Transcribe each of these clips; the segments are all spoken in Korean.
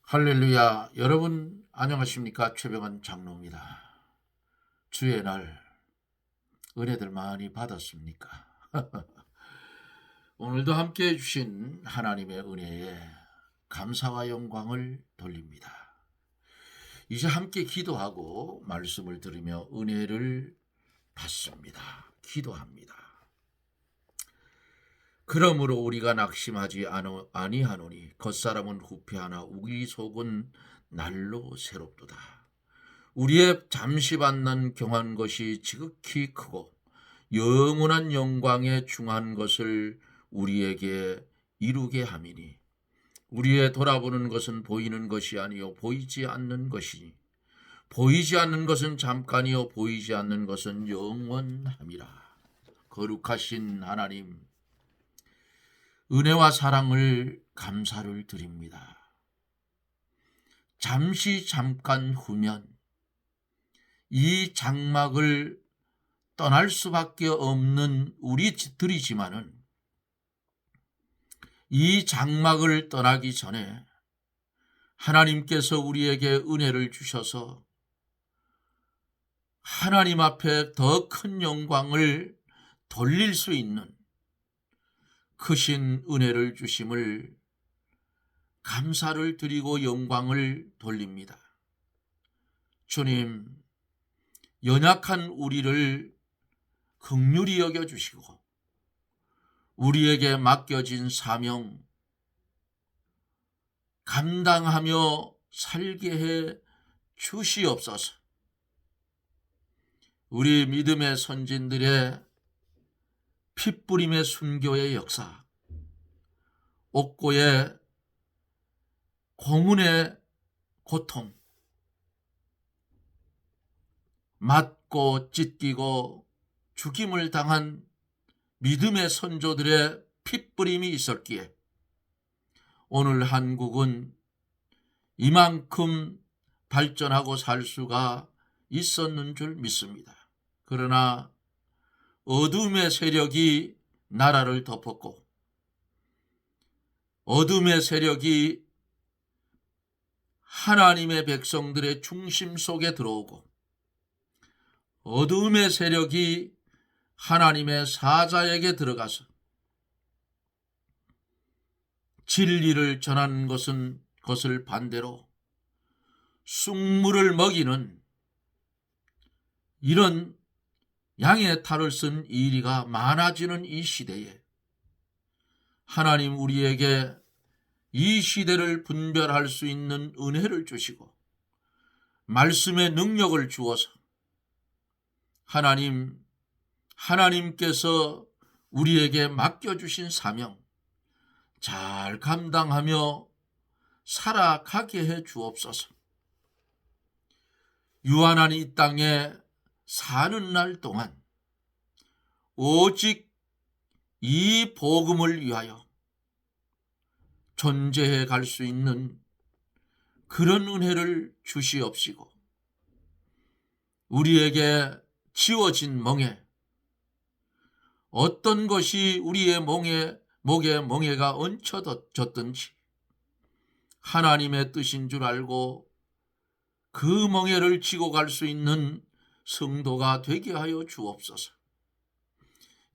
할렐루야. 여러분 안녕하십니까? 최병환 장로입니다. 주의 날 은혜들 많이 받았습니까? 오늘도 함께 해주신 하나님의 은혜에 감사와 영광을 돌립니다. 이제 함께 기도하고 말씀을 들으며 은혜를 받습니다. 기도합니다. 그러므로 우리가 낙심하지 아니하노니 겉사람은 후패하나 우리 속은 날로 새롭도다. 우리의 잠시 받는 경한 것이 지극히 크고 영원한 영광에 중한 것을 우리에게 이루게 함이니 우리의 돌아보는 것은 보이는 것이 아니요 보이지 않는 것이니 보이지 않는 것은 잠깐이요 보이지 않는 것은 영원함이라. 거룩하신 하나님, 은혜와 사랑을 감사를 드립니다. 잠깐 후면 이 장막을 떠날 수밖에 없는 우리들이지만은 이 장막을 떠나기 전에 하나님께서 우리에게 은혜를 주셔서 하나님 앞에 더 큰 영광을 돌릴 수 있는 크신 은혜를 주심을 감사를 드리고 영광을 돌립니다. 주님, 연약한 우리를 긍휼히 여겨주시고 우리에게 맡겨진 사명 감당하며 살게 해 주시옵소서. 우리 믿음의 선진들의 핏부림의 순교의 역사, 옥고의 고문의 고통, 맞고 찢기고 죽임을 당한 믿음의 선조들의 핏부림이 있었기에 오늘 한국은 이만큼 발전하고 살 수가 있었는 줄 믿습니다. 그러나 어둠의 세력이 나라를 덮었고 어둠의 세력이 하나님의 백성들의 중심 속에 들어오고 어둠의 세력이 하나님의 사자에게 들어가서 진리를 전하는 것을 반대로 쑥물을 먹이는 이런 양의 탈을 쓴 이리가 많아지는 이 시대에 하나님 우리에게 이 시대를 분별할 수 있는 은혜를 주시고 말씀의 능력을 주어서 하나님께서 우리에게 맡겨주신 사명 잘 감당하며 살아가게 해 주옵소서. 유한한 이 땅에 사는 날 동안 오직 이 복음을 위하여 존재해 갈 수 있는 그런 은혜를 주시옵시고 우리에게 지워진 멍에 어떤 것이 우리의 목에 멍에가 얹혀졌든지 하나님의 뜻인 줄 알고 그 멍에를 지고 갈 수 있는 성도가 되게 하여 주옵소서.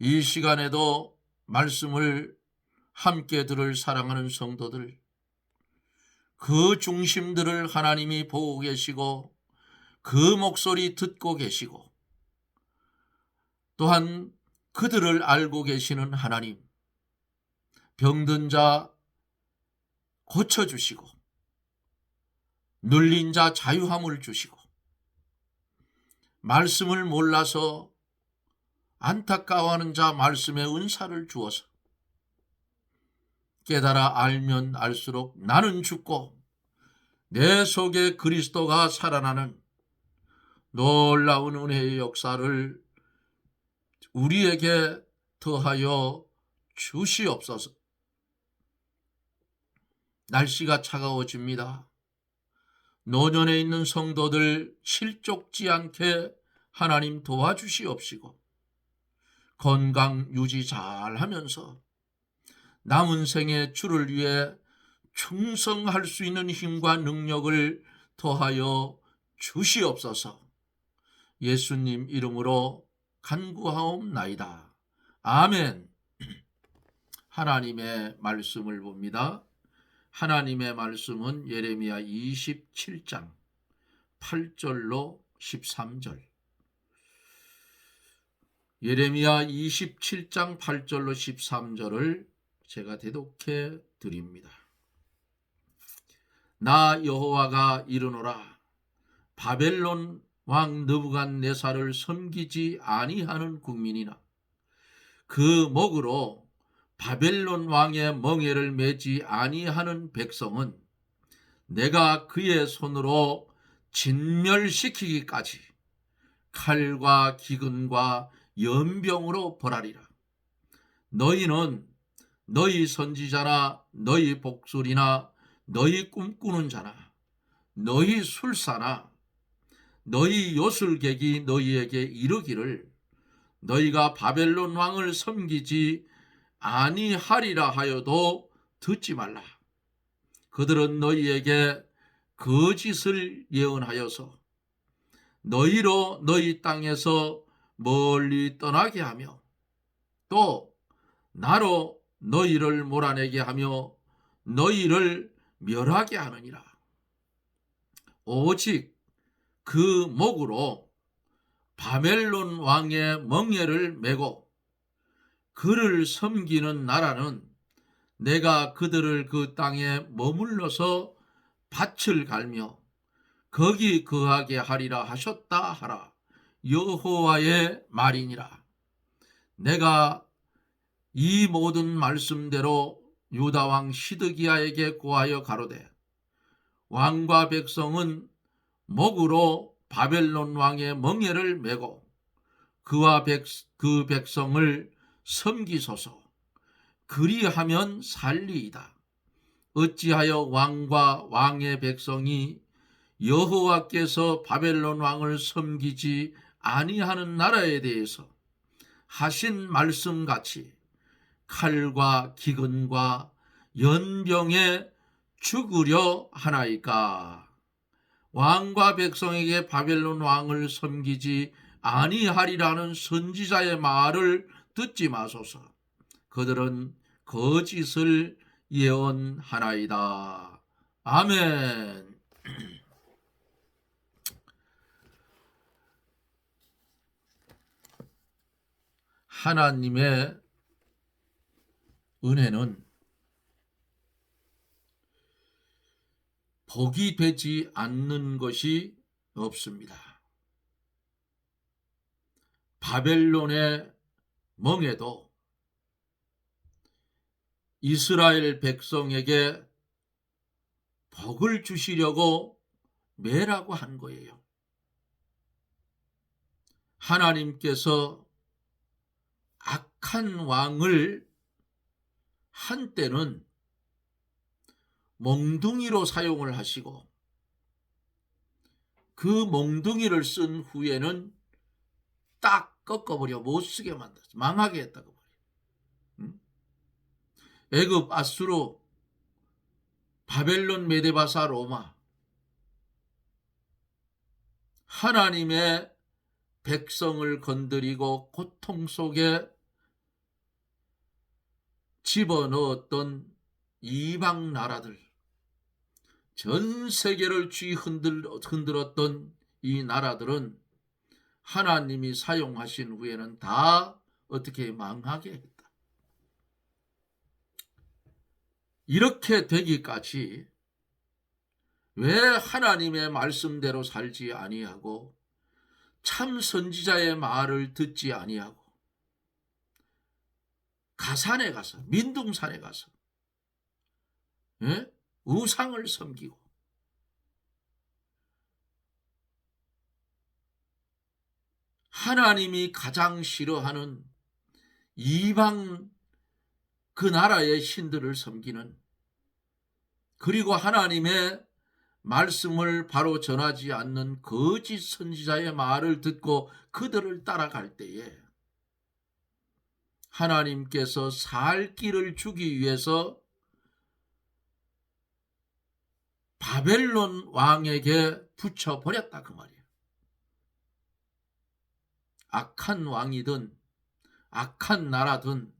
이 시간에도 말씀을 함께 들을 사랑하는 성도들, 그 중심들을 하나님이 보고 계시고 그 목소리 듣고 계시고 또한 그들을 알고 계시는 하나님, 병든 자 고쳐주시고 눌린 자 자유함을 주시고 말씀을 몰라서 안타까워하는 자 말씀의 은사를 주어서 깨달아 알면 알수록 나는 죽고 내 속에 그리스도가 살아나는 놀라운 은혜의 역사를 우리에게 더하여 주시옵소서. 날씨가 차가워집니다. 노년에 있는 성도들 실족지 않게 하나님 도와주시옵시고 건강 유지 잘 하면서 남은 생에 주를 위해 충성할 수 있는 힘과 능력을 더하여 주시옵소서. 예수님 이름으로 간구하옵나이다. 아멘. 하나님의 말씀을 봅니다. 하나님의 말씀은 예레미야 27장 8절로 13절. 예레미야 27장 8절로 13절을 제가 대독해 드립니다. 나 여호와가 이르노라. 바벨론 왕 느부갓네살을 섬기지 아니하는 국민이나 그 목으로 바벨론 왕의 멍에를 매지 아니하는 백성은 내가 그의 손으로 진멸시키기까지 칼과 기근과 연병으로 벌하리라. 너희는 너희 선지자나 너희 복술이나 너희 꿈꾸는 자나 너희 술사나 너희 요술객이 너희에게 이르기를 너희가 바벨론 왕을 섬기지 아니하리라 하여도 듣지 말라. 그들은 너희에게 거짓을 예언하여서 너희로 너희 땅에서 멀리 떠나게 하며 또 나로 너희를 몰아내게 하며 너희를 멸하게 하느니라. 오직 그 목으로 바벨론 왕의 멍에를 메고 그를 섬기는 나라는 내가 그들을 그 땅에 머물러서 밭을 갈며 거기 거하게 하리라 하셨다 하라. 여호와의 말이니라. 내가 이 모든 말씀대로 유다 왕 시드기야에게 고하여 가로되 왕과 백성은 목으로 바벨론 왕의 멍에를 메고 그와 그 백성을 섬기소서. 그리하면 살리이다. 어찌하여 왕과 왕의 백성이 여호와께서 바벨론 왕을 섬기지 아니하는 나라에 대해서 하신 말씀같이 칼과 기근과 연병에 죽으려 하나이까. 왕과 백성에게 바벨론 왕을 섬기지 아니하리라는 선지자의 말을 듣지 마소서. 그들은 거짓을 예언하나이다. 아멘. 하나님의 은혜는 복이 되지 않는 것이 없습니다. 바벨론의 멍에도 이스라엘 백성에게 복을 주시려고 매라고 한 거예요. 하나님께서 악한 왕을 한때는 몽둥이로 사용을 하시고 그 몽둥이를 쓴 후에는 딱 꺾어버려 못쓰게 만들었어. 망하게 했다고 말이에요. 애굽, 아수르, 바벨론, 메데바사, 로마. 하나님의 백성을 건드리고 고통 속에 집어넣었던 이방 나라들, 전 세계를 흔들었던 이 나라들은 하나님이 사용하신 후에는 다 어떻게 망하게 했다. 이렇게 되기까지 왜 하나님의 말씀대로 살지 아니하고 참 선지자의 말을 듣지 아니하고 가산에 가서 민둥산에 가서 우상을 섬기고 하나님이 가장 싫어하는 이방 그 나라의 신들을 섬기는, 그리고 하나님의 말씀을 바로 전하지 않는 거짓 선지자의 말을 듣고 그들을 따라갈 때에 하나님께서 살 길을 주기 위해서 바벨론 왕에게 붙여버렸다 그 말이에요. 악한 왕이든 악한 나라든,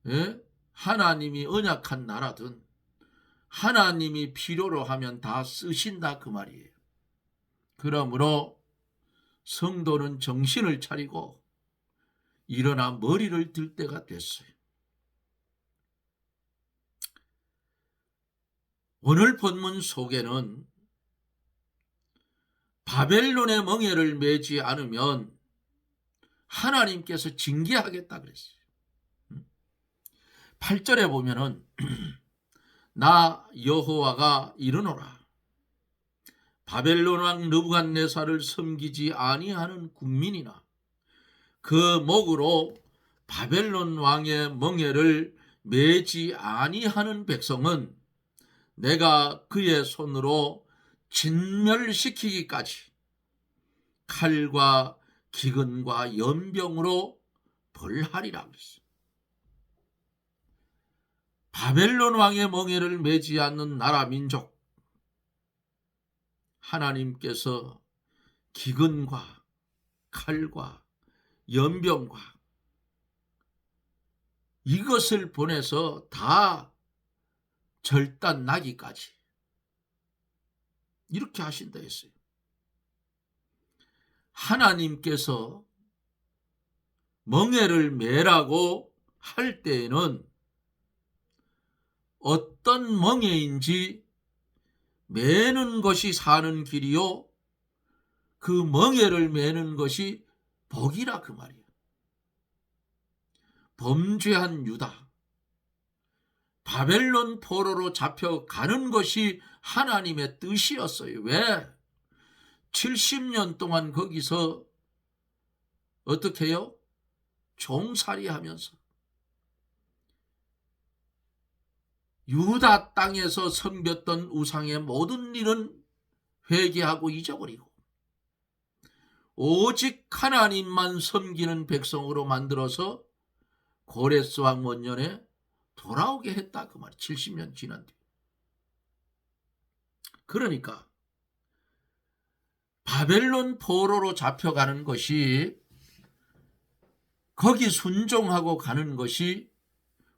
예? 하나님이 언약한 나라든 하나님이 필요로 하면 다 쓰신다 그 말이에요. 그러므로 성도는 정신을 차리고 일어나 머리를 들 때가 됐어요. 오늘 본문 속에는 바벨론의 멍에를 매지 않으면 하나님께서 징계하겠다 그랬어요. 8절에 보면은 나 여호와가 이르노라. 바벨론 왕 느부갓네살을 섬기지 아니하는 국민이나 그 목으로 바벨론 왕의 멍에를 매지 아니하는 백성은 내가 그의 손으로 진멸시키기까지 칼과 기근과 연병으로 벌하리라 그랬어요. 바벨론 왕의 멍에를 매지 않는 나라 민족, 하나님께서 기근과 칼과 연병과 이것을 보내서 다 절단나기까지 이렇게 하신다 했어요. 하나님께서 멍에를 매라고 할 때에는 어떤 멍에인지 매는 것이 사는 길이요 그 멍에를 매는 것이 복이라 그 말이에요. 범죄한 유다, 바벨론 포로로 잡혀가는 것이 하나님의 뜻이었어요. 왜? 70년 동안 거기서 어떻게 해요? 종살이 하면서 유다 땅에서 섬겼던 우상의 모든 일은 회개하고 잊어버리고 오직 하나님만 섬기는 백성으로 만들어서 고레스 왕 원년에 돌아오게 했다 그 말이에요. 70년 지난 뒤. 그러니까 바벨론 포로로 잡혀가는 것이, 거기 순종하고 가는 것이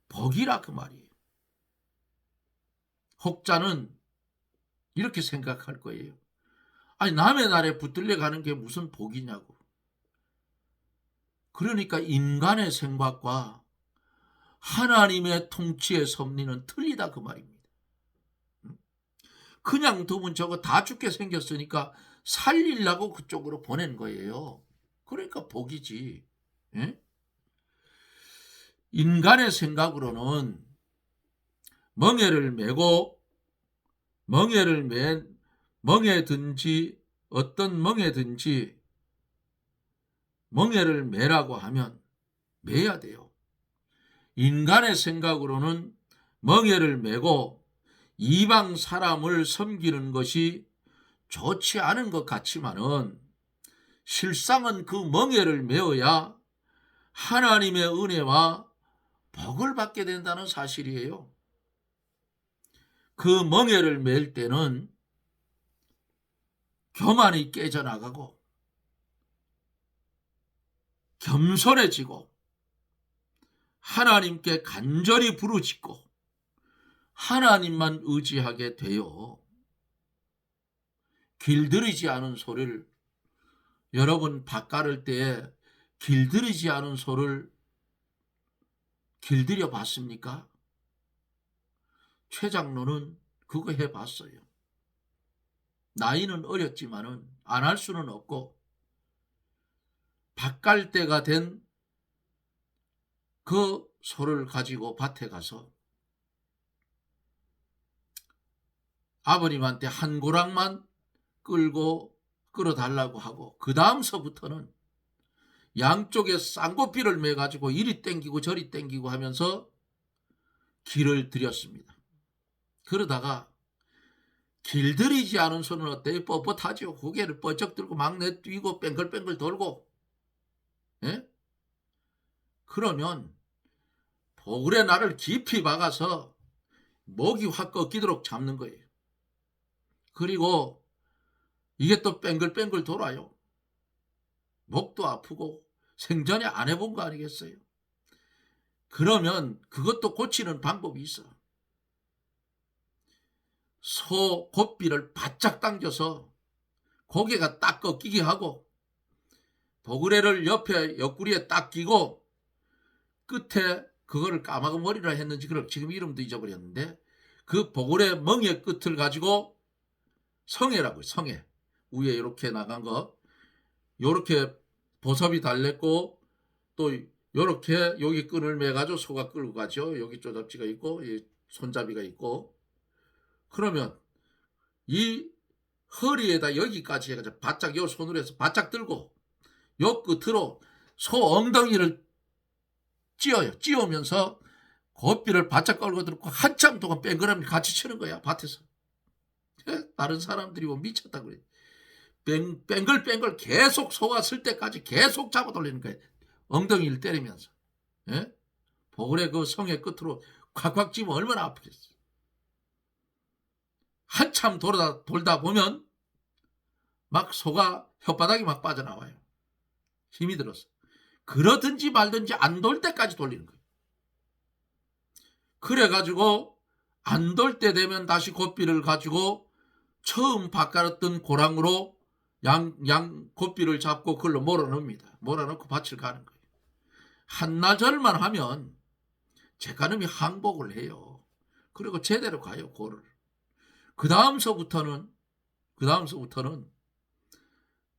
복이라 그 말이에요. 혹자는 이렇게 생각할 거예요. 아니 남의 나라에 붙들려 가는 게 무슨 복이냐고. 그러니까 인간의 생각과 하나님의 통치의 섭리는 틀리다 그 말입니다. 그냥 두면 저거 다 죽게 생겼으니까 살리려고 그쪽으로 보낸 거예요. 그러니까 복이지. 예? 인간의 생각으로는 멍에를 메고 멍에든지 어떤 멍에든지 멍에를 매라고 하면 매야 돼요. 인간의 생각으로는 멍에를 메고 이방 사람을 섬기는 것이 좋지 않은 것 같지만은 실상은 그 멍에를 메어야 하나님의 은혜와 복을 받게 된다는 사실이에요. 그 멍에를 맬 때는 교만이 깨져나가고 겸손해지고 하나님께 간절히 부르짖고 하나님만 의지하게 돼요. 길들이지 않은 소를, 여러분 밭 깔을 때에 길들이지 않은 소를 길들여 봤습니까? 최 장로는 그거 해봤어요. 나이는 어렸지만은 안 할 수는 없고 밭 깔 때가 된 그 소를 가지고 밭에 가서 아버님한테 한 고랑만 끌어달라고 하고 그 다음서부터는 양쪽에 쌍고삐를 매가지고 이리 땡기고 저리 땡기고 하면서 길을 들였습니다. 그러다가 길들이지 않은 소는 어때요? 뻣뻣하죠. 고개를 뻗쩍 들고 막 내뛰고 뺑글뺑글 돌고. 예? 그러면 보글의 날을 깊이 박아서 목이 확 꺾이도록 잡는 거예요. 그리고 이게 또 뺑글뺑글 돌아요. 목도 아프고 생전에 안 해본 거 아니겠어요? 그러면 그것도 고치는 방법이 있어. 소 고삐를 바짝 당겨서 고개가 딱 꺾이게 하고 보그레를 옆에 옆구리에 딱 끼고 끝에 그거를 까마귀머리라 했는지 그걸 지금 이름도 잊어버렸는데 그 보그레 멍의 끝을 가지고 성애라고요. 성애. 위에 이렇게 나간 거 요렇게 보섭이 달렸고 또 요렇게 여기 끈을 매가지고 소가 끌고 가죠. 여기 쪼잡지가 있고 손잡이가 있고 그러면 이 허리에다 여기까지 해가지고 바짝 요 손으로 해서 바짝 들고 요 끝으로 소 엉덩이를 찧어요. 찧으면서 고삐를 바짝 걸고 들고 한참 동안 뺑그라미 같이 치는 거야. 밭에서. 다른 사람들이 뭐 미쳤다고 그래. 뺑글뺑글 계속 소가 쓸 때까지 계속 잡아 돌리는 거야. 엉덩이를 때리면서. 예? 보글의 그 성의 끝으로 콱콱 찌면 얼마나 아프겠어. 한참 돌다 보면 막 소가 혓바닥이 막 빠져나와요. 힘이 들어서. 그러든지 말든지 안 돌 때까지 돌리는 거예요. 그래가지고 안 돌 때 되면 다시 고삐를 가지고 처음 바꿔놨던 고랑으로 양 고삐를 잡고 그걸로 몰아넣습니다. 몰아넣고 밭을 가는 거예요. 한나절만 하면 제가놈이 항복을 해요. 그리고 제대로 가요. 고를. 그 다음서부터는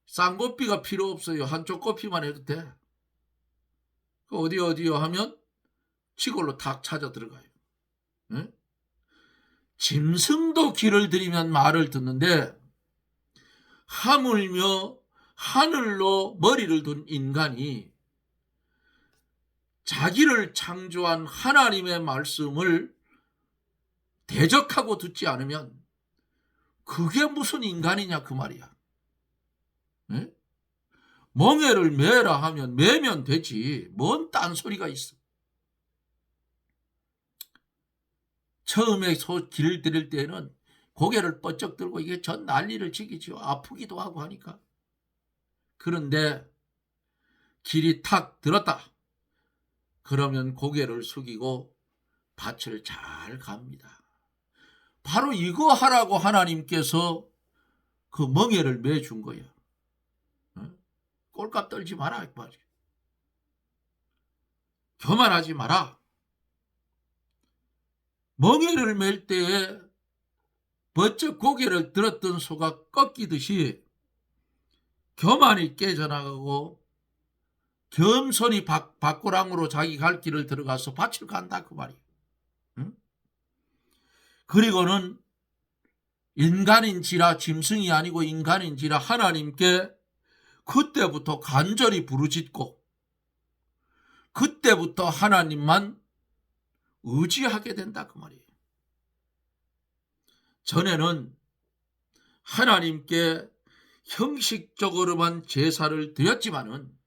쌍고삐가 필요 없어요. 한쪽 고삐만 해도 돼. 어디요 하면 시골로 탁 찾아 들어가요. 응? 짐승도 귀를 들이면 말을 듣는데 하물며 하늘로 머리를 둔 인간이 자기를 창조한 하나님의 말씀을 대적하고 듣지 않으면 그게 무슨 인간이냐 그 말이야. 응? 멍에를 매라 하면 매면 되지. 뭔 딴소리가 있어. 처음에 소 길을 들일 때는 고개를 뻗쩍 들고 이게 전 난리를 치기죠. 아프기도 하고 하니까. 그런데 길이 탁 들었다. 그러면 고개를 숙이고 밭을 잘 갑니다. 바로 이거 하라고 하나님께서 그 멍에를 매준 거예요. 꼴값 떨지 마라. 교만하지 마라. 멍에를 맬 때에 번쩍 고개를 들었던 소가 꺾이듯이 교만이 깨져나가고 겸손히 밭고랑으로 자기 갈 길을 들어가서 밭을 간다 그 말이에요. 응? 그리고는 인간인지라 짐승이 아니고 인간인지라 하나님께 그때부터 간절히 부르짖고 그때부터 하나님만 의지하게 된다 그 말이에요. 전에는 하나님께 형식적으로만 제사를 드렸지만은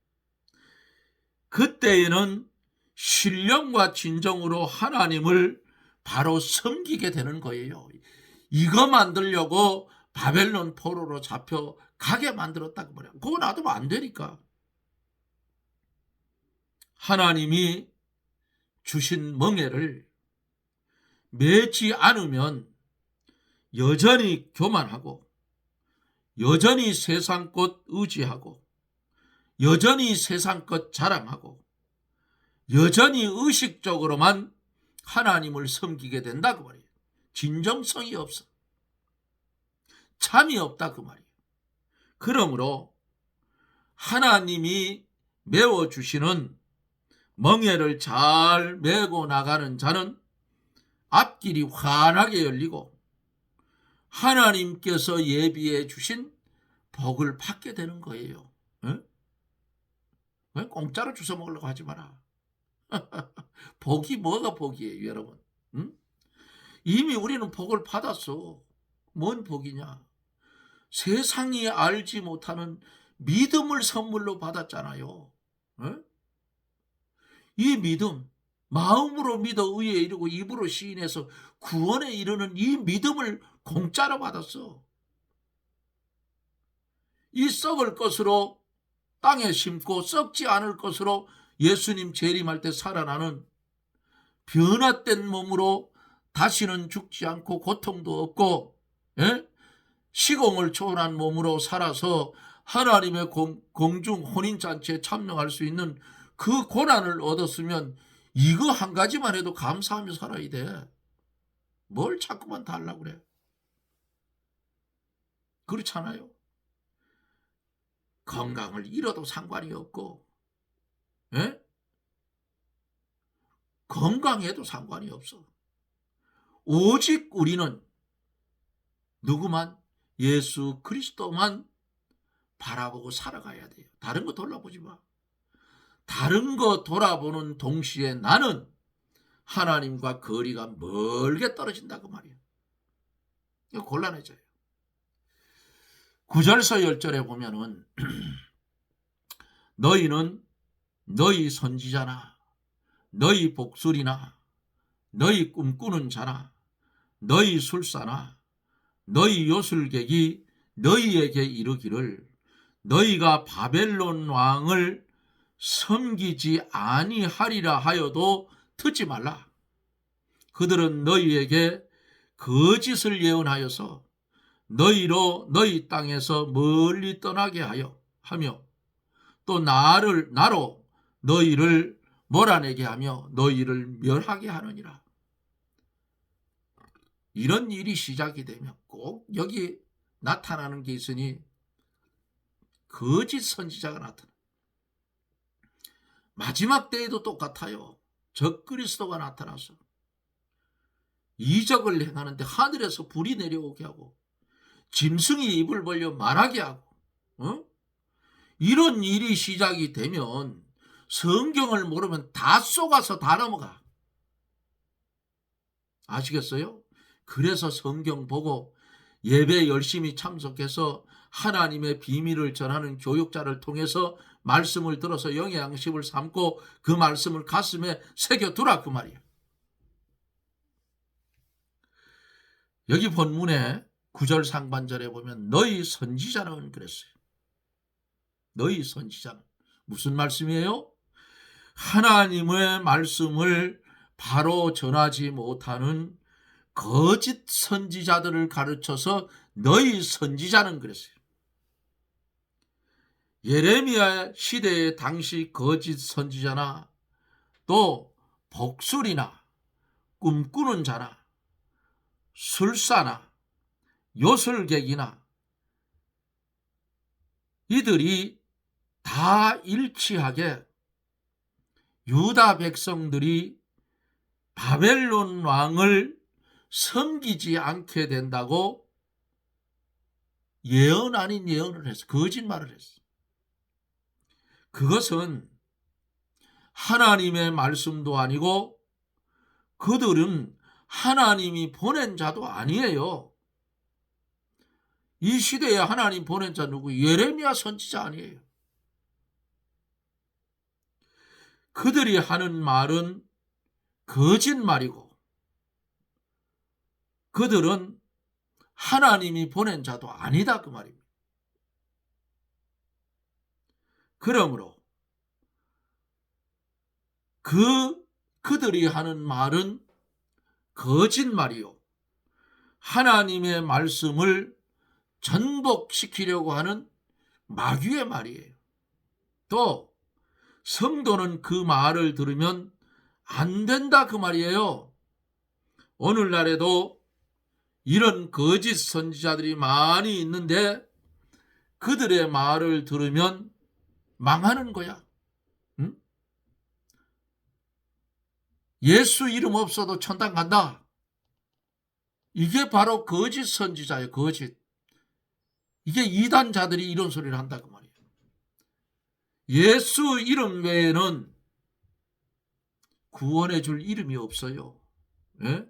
그때에는 신령과 진정으로 하나님을 바로 섬기게 되는 거예요. 이거 만들려고 바벨론 포로로 잡혀가게 만들었다고 말이야. 그거 놔두면 안 되니까. 하나님이 주신 멍에를 매지 않으면 여전히 교만하고 여전히 세상 것 의지하고 여전히 세상 것 자랑하고 여전히 의식적으로만 하나님을 섬기게 된다 그 말이에요. 진정성이 없어. 참이 없다 그 말이에요. 그러므로 하나님이 메워주시는 멍에를 잘 메고 나가는 자는 앞길이 환하게 열리고 하나님께서 예비해 주신 복을 받게 되는 거예요. 응? 왜 공짜로 주워 먹으려고 하지 마라. 복이 뭐가 복이에요 여러분. 응? 이미 우리는 복을 받았어. 뭔 복이냐. 세상이 알지 못하는 믿음을 선물로 받았잖아요. 응? 이 믿음, 마음으로 믿어 의에 이르고 입으로 시인해서 구원에 이르는 이 믿음을 공짜로 받았어. 이 썩을 것으로 땅에 심고 썩지 않을 것으로 예수님 재림할 때 살아나는 변화된 몸으로 다시는 죽지 않고 고통도 없고, 예? 시공을 초월한 몸으로 살아서 하나님의 공중 혼인잔치에 참여할 수 있는 그 고난을 얻었으면 이거 한 가지만 해도 감사하며 살아야 돼. 뭘 자꾸만 달라고 그래. 그렇잖아요. 건강을 잃어도 상관이 없고, 예? 건강해도 상관이 없어. 오직 우리는 누구만? 예수 그리스도만 바라보고 살아가야 돼요. 다른 거 돌아보지 마. 다른 거 돌아보는 동시에 나는 하나님과 거리가 멀게 떨어진다 그 말이에요. 이거 곤란해져요. 9절서 10절에 보면은 너희는 너희 선지자나 너희 복술이나 너희 꿈꾸는 자나 너희 술사나 너희 요술객이 너희에게 이르기를 너희가 바벨론 왕을 섬기지 아니하리라 하여도 듣지 말라. 그들은 너희에게 거짓을 예언하여서 너희로 너희 땅에서 멀리 떠나게 하며 또 나로 너희를 몰아내게 하며 너희를 멸하게 하느니라. 이런 일이 시작이 되면 꼭 여기 나타나는 게 있으니 거짓 선지자가 나타나. 마지막 때에도 똑같아요. 적그리스도가 나타나서 이적을 행하는데 하늘에서 불이 내려오게 하고 짐승이 입을 벌려 말하게 하고, 이런 일이 시작이 되면 성경을 모르면 다 속아서 다 넘어가. 아시겠어요? 그래서 성경 보고 예배 열심히 참석해서 하나님의 비밀을 전하는 교육자를 통해서 말씀을 들어서 영의 양식을 삼고 그 말씀을 가슴에 새겨두라 그 말이에요. 여기 본문에 9절 상반절에 보면 너희 선지자는 그랬어요. 너희 선지자는 무슨 말씀이에요? 하나님의 말씀을 바로 전하지 못하는 거짓 선지자들을 가르쳐서 너희 선지자는 그랬어요. 예레미야 시대의 당시 거짓 선지자나 또 복술이나 꿈꾸는 자나 술사나 요술객이나 이들이 다 일치하게 유다 백성들이 바벨론 왕을 섬기지 않게 된다고 예언 아닌 예언을 했어. 거짓말을 했어. 그것은 하나님의 말씀도 아니고 그들은 하나님이 보낸 자도 아니에요. 이 시대에 하나님 보낸 자 누구? 예레미야 선지자 아니에요. 그들이 하는 말은 거짓말이고 그들은 하나님이 보낸 자도 아니다 그 말입니다. 그러므로 그들이 하는 말은 거짓말이요. 하나님의 말씀을 전복시키려고 하는 마귀의 말이에요. 또 성도는 그 말을 들으면 안 된다 그 말이에요. 오늘날에도 이런 거짓 선지자들이 많이 있는데 그들의 말을 들으면 망하는 거야. 응? 예수 이름 없어도 천당 간다. 이게 바로 거짓 선지자예요. 거짓. 이게 이단자들이 이런 소리를 한다 그 말이에요. 예수 이름 외에는 구원해 줄 이름이 없어요. 예?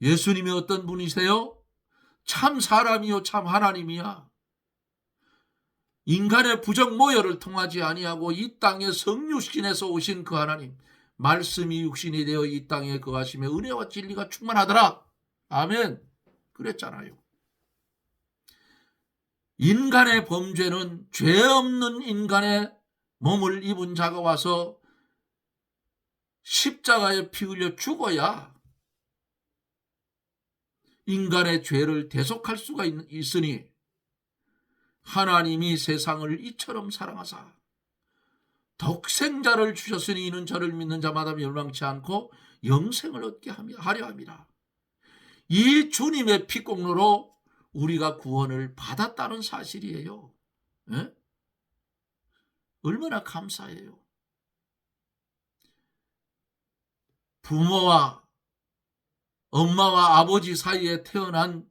예수님이 어떤 분이세요? 참 사람이요 참 하나님이야. 인간의 부정 모여를 통하지 아니하고 이 땅에 성육신에서 오신 그 하나님, 말씀이 육신이 되어 이 땅에 거하시며 은혜와 진리가 충만하더라. 아멘. 그랬잖아요. 인간의 범죄는 죄 없는 인간의 몸을 입은 자가 와서 십자가에 피 흘려 죽어야 인간의 죄를 대속할 수가 있으니 하나님이 세상을 이처럼 사랑하사 독생자를 주셨으니 이는 저를 믿는 자마다 멸망치 않고 영생을 얻게 하려 함이라. 이 주님의 피공로로 우리가 구원을 받았다는 사실이에요. 에? 얼마나 감사해요. 부모와 엄마와 아버지 사이에 태어난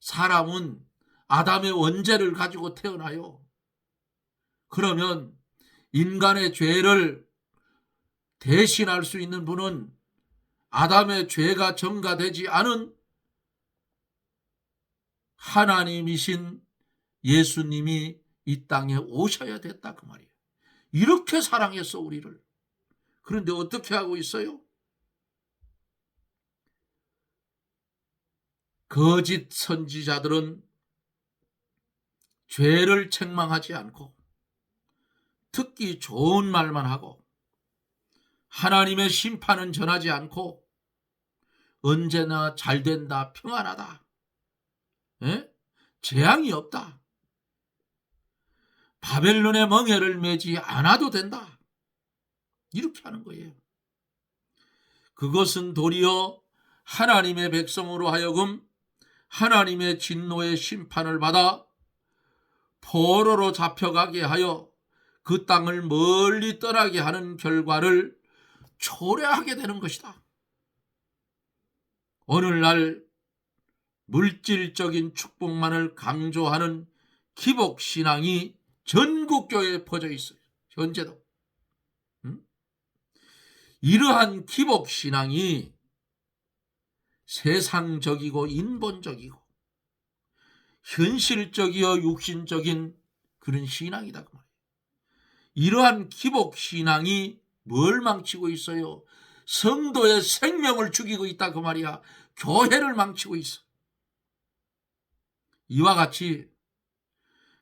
사람은 아담의 원죄를 가지고 태어나요. 그러면 인간의 죄를 대신할 수 있는 분은 아담의 죄가 전가되지 않은 하나님이신 예수님이 이 땅에 오셔야 됐다 그 말이에요. 이렇게 사랑했어 우리를. 그런데 어떻게 하고 있어요? 거짓 선지자들은 죄를 책망하지 않고 듣기 좋은 말만 하고 하나님의 심판은 전하지 않고 언제나 잘된다, 평안하다, 재앙이 없다, 바벨론의 멍에를 매지 않아도 된다, 이렇게 하는 거예요. 그것은 도리어 하나님의 백성으로 하여금 하나님의 진노의 심판을 받아 포로로 잡혀가게 하여 그 땅을 멀리 떠나게 하는 결과를 초래하게 되는 것이다. 오늘날 물질적인 축복만을 강조하는 기복신앙이 전국교회에 퍼져 있어요. 현재도. 이러한 기복신앙이 세상적이고 인본적이고 현실적이어 육신적인 그런 신앙이다 그 말이에요. 이러한 기복신앙이 뭘 망치고 있어요? 성도의 생명을 죽이고 있다 그 말이야. 교회를 망치고 있어. 이와 같이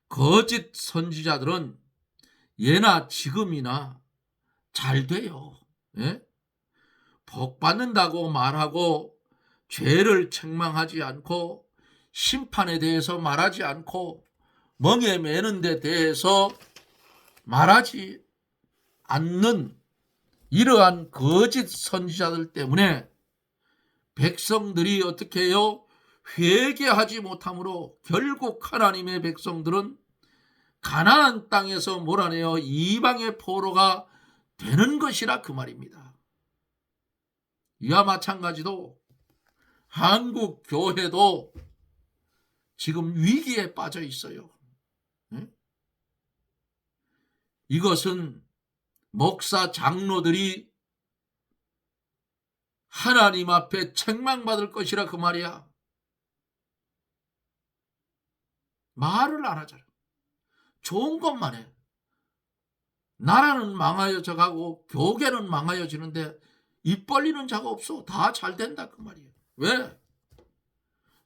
거짓 선지자들은 예나 지금이나 잘 돼요. 복 받는다고 말하고 죄를 책망하지 않고 심판에 대해서 말하지 않고 멍에 매는 데 대해서 말하지 않는 이러한 거짓 선지자들 때문에 백성들이 어떻게 해요? 회개하지 못함으로 결국 하나님의 백성들은 가나안 땅에서 몰아내어 이방의 포로가 되는 것이라 그 말입니다. 이와 마찬가지로 한국 교회도 지금 위기에 빠져 있어요. 이것은 목사 장로들이 하나님 앞에 책망받을 것이라 그 말이야. 말을 안 하잖아. 좋은 것만 해. 나라는 망하여져 가고 교계는 망하여지는데 입 벌리는 자가 없어. 다 잘 된다 그 말이에요. 왜?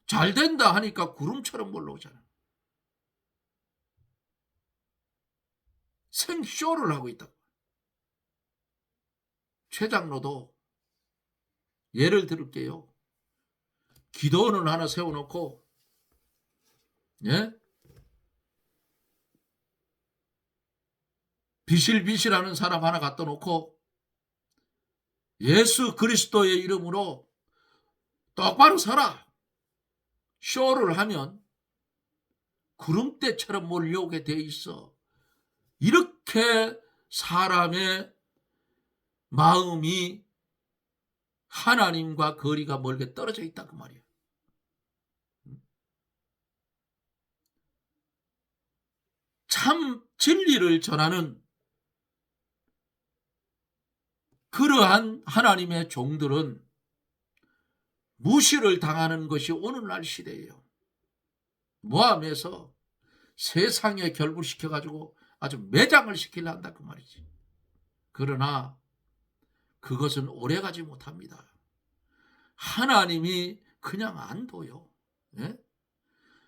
잘 된다 하니까 구름처럼 몰려오잖아. 생쇼를 하고 있다. 최 장로도 예를 들을게요. 기도원을 하나 세워놓고 비실비실하는 사람 하나 갖다 놓고 예수 그리스도의 이름으로 똑바로 서라 쇼를 하면 구름대처럼 몰려오게 돼 있어. 이렇게 사람의 마음이 하나님과 거리가 멀게 떨어져 있다 그 말이야. 참 진리를 전하는 그러한 하나님의 종들은 무시를 당하는 것이 오늘날 시대예요. 모함에서 세상에 결부시켜가지고 아주 매장을 시키려 한다 그 말이지. 그러나 그것은 오래가지 못합니다. 하나님이 그냥 안 둬요.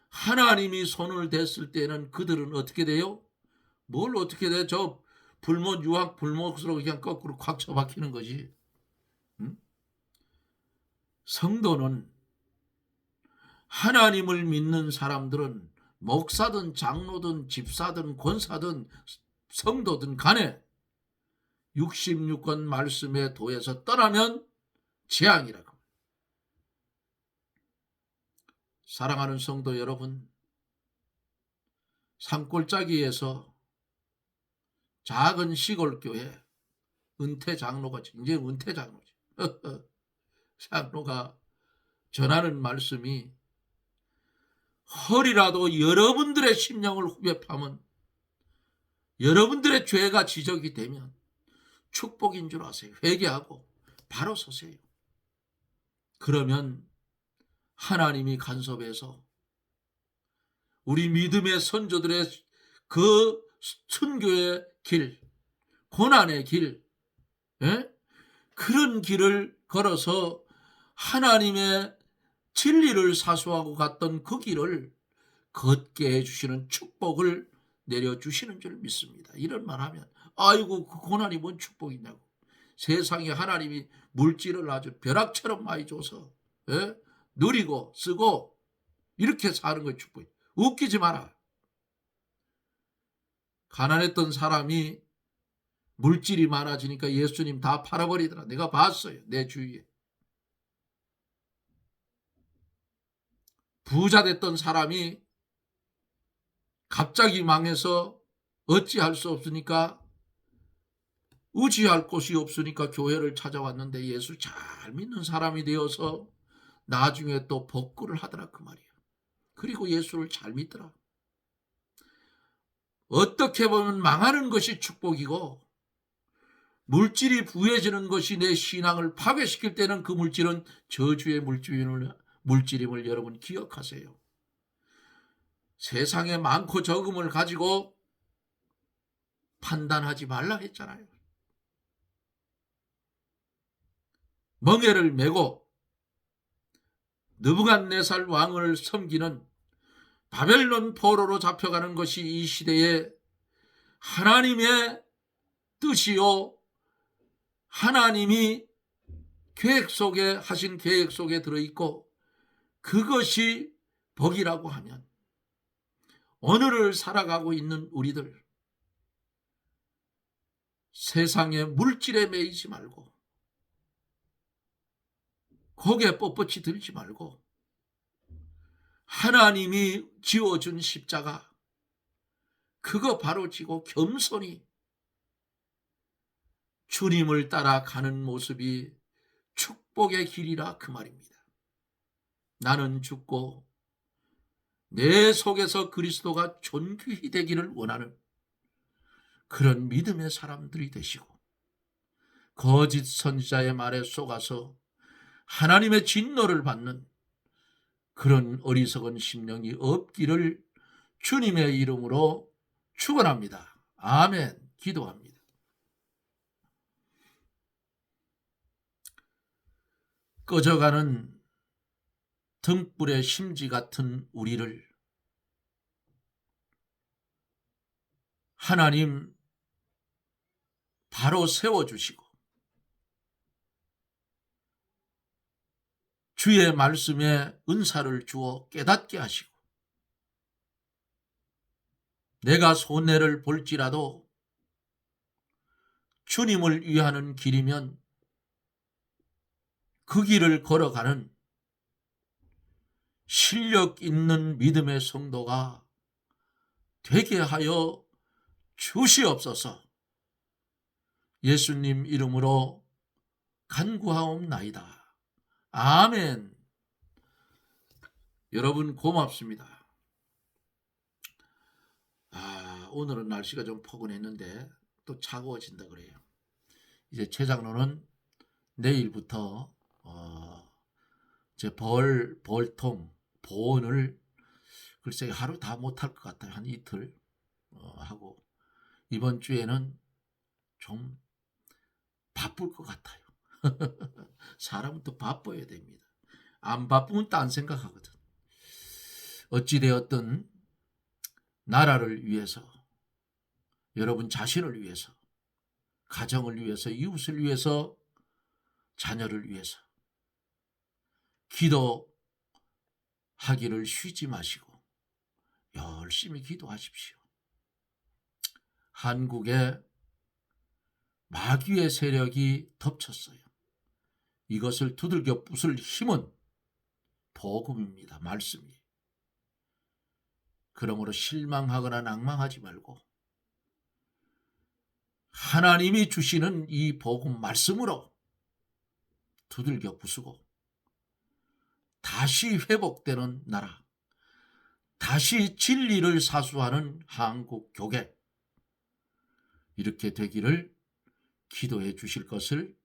하나님이 손을 댔을 때는 그들은 어떻게 돼요? 뭘 어떻게 돼? 저 불못 유황 불못으로 그냥 거꾸로 콱 쳐박히는 거지. 응? 성도는, 하나님을 믿는 사람들은 목사든 장로든 집사든 권사든 성도든 간에 66권 말씀의 도에서 떠나면 재앙이라고. 사랑하는 성도 여러분, 산골짜기에서 작은 시골교회 은퇴 장로가, 이제 은퇴 장로지. 장로가 전하는 말씀이, 허리라도 여러분들의 심령을 후벼 파면, 여러분들의 죄가 지적이 되면 축복인 줄 아세요. 회개하고 바로 서세요. 그러면 하나님이 간섭해서 우리 믿음의 선조들의 그 순교의 길, 고난의 길, 그런 길을 걸어서 하나님의 진리를 사수하고 갔던 그 길을 걷게 해주시는 축복을 내려주시는 줄 믿습니다. 이런 말 하면, 아이고 그 고난이 뭔 축복이냐고. 세상에 하나님이 물질을 아주 벼락처럼 많이 줘서 누리고 쓰고 이렇게 사는 건 축복이에요. 웃기지 마라. 가난했던 사람이 물질이 많아지니까 예수님 다 팔아버리더라. 내가 봤어요. 내 주위에. 부자 됐던 사람이 갑자기 망해서 어찌할 수 없으니까, 의지할 곳이 없으니까 교회를 찾아왔는데 예수 잘 믿는 사람이 되어서 나중에 또 복구를 하더라 그 말이야. 그리고 예수를 잘 믿더라. 어떻게 보면 망하는 것이 축복이고 물질이 부해지는 것이 내 신앙을 파괴시킬 때는 그 물질은 저주의 물질임을 여러분 기억하세요. 세상에 많고 적음을 가지고 판단하지 말라 했잖아요. 멍에를 메고 느부갓네살 왕을 섬기는 바벨론 포로로 잡혀가는 것이 이 시대에 하나님의 뜻이요, 하나님이 계획 속에 하신 계획 속에 들어있고 그것이 복이라고 하면, 오늘을 살아가고 있는 우리들 세상의 물질에 매이지 말고 고개 뻣뻣이 들지 말고 하나님이 지어준 십자가 그거 바로 지고 겸손히 주님을 따라가는 모습이 축복의 길이라 그 말입니다. 나는 죽고 내 속에서 그리스도가 존귀히 되기를 원하는 그런 믿음의 사람들이 되시고, 거짓 선지자의 말에 속아서 하나님의 진노를 받는 그런 어리석은 심령이 없기를 주님의 이름으로 축원합니다. 아멘. 기도합니다. 꺼져가는 등불의 심지 같은 우리를 하나님 바로 세워주시고 주의 말씀에 은사를 주어 깨닫게 하시고, 내가 손해를 볼지라도 주님을 위하는 길이면 그 길을 걸어가는 실력 있는 믿음의 성도가 되게 하여 주시옵소서. 예수님 이름으로 간구하옵나이다. 아멘. 여러분 고맙습니다. 오늘은 날씨가 좀 포근했는데 또 차가워진다 그래요. 이제 최장로는 내일부터 제 벌통 보온을 글쎄 하루 다 못할 것 같아요. 한 이틀 하고, 이번 주에는 좀 바쁠 것 같아요. 사람은 또 바빠야 됩니다. 안 바쁘면 딴 생각하거든. 어찌되었든 나라를 위해서, 여러분 자신을 위해서, 가정을 위해서, 이웃을 위해서, 자녀를 위해서 기도하기를 쉬지 마시고 열심히 기도하십시오. 한국에 마귀의 세력이 덮쳤어요. 이것을 두들겨 부술 힘은 복음입니다. 말씀이. 그러므로 실망하거나 낭망하지 말고 하나님이 주시는 이 복음 말씀으로 두들겨 부수고 다시 회복되는 나라, 다시 진리를 사수하는 한국 교회, 이렇게 되기를 기도해 주실 것을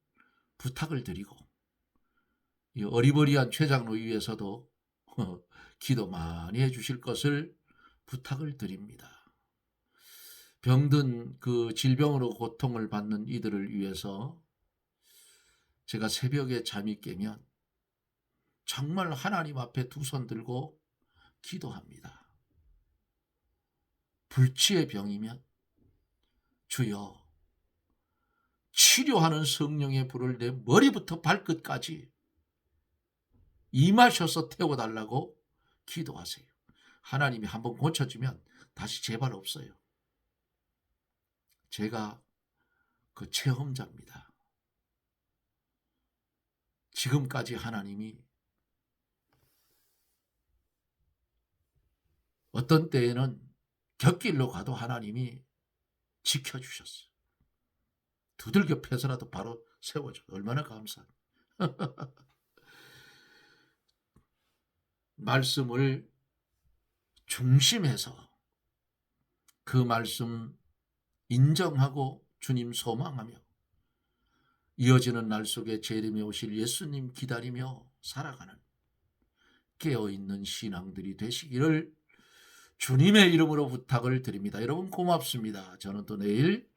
부탁을 드리고, 이 어리버리한 최장로 위에서도 기도 많이 해 주실 것을 부탁을 드립니다. 병든 그 질병으로 고통을 받는 이들을 위해서 제가 새벽에 잠이 깨면 정말 하나님 앞에 두 손 들고 기도합니다. 불치의 병이면 주여, 치료하는 성령의 불을 내 머리부터 발끝까지 임하셔서 태워달라고 기도하세요. 하나님이 한번 고쳐주면 다시 재발 없어요. 제가 그 체험자입니다. 지금까지 하나님이 어떤 때에는 곁길로 가도 하나님이 지켜주셨어요. 두들겨 패서라도 바로 세워줘요. 얼마나 감사해요. 말씀을 중심해서 그 말씀 인정하고 주님 소망하며 이어지는 날 속에 재림에 오실 예수님 기다리며 살아가는 깨어있는 신앙들이 되시기를 주님의 이름으로 부탁을 드립니다. 여러분 고맙습니다. 저는 또 내일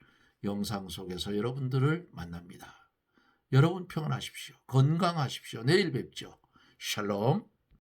영상 속에서 여러분들을 만납니다. 여러분 평안하십시오. 건강하십시오. 내일 뵙죠. 샬롬.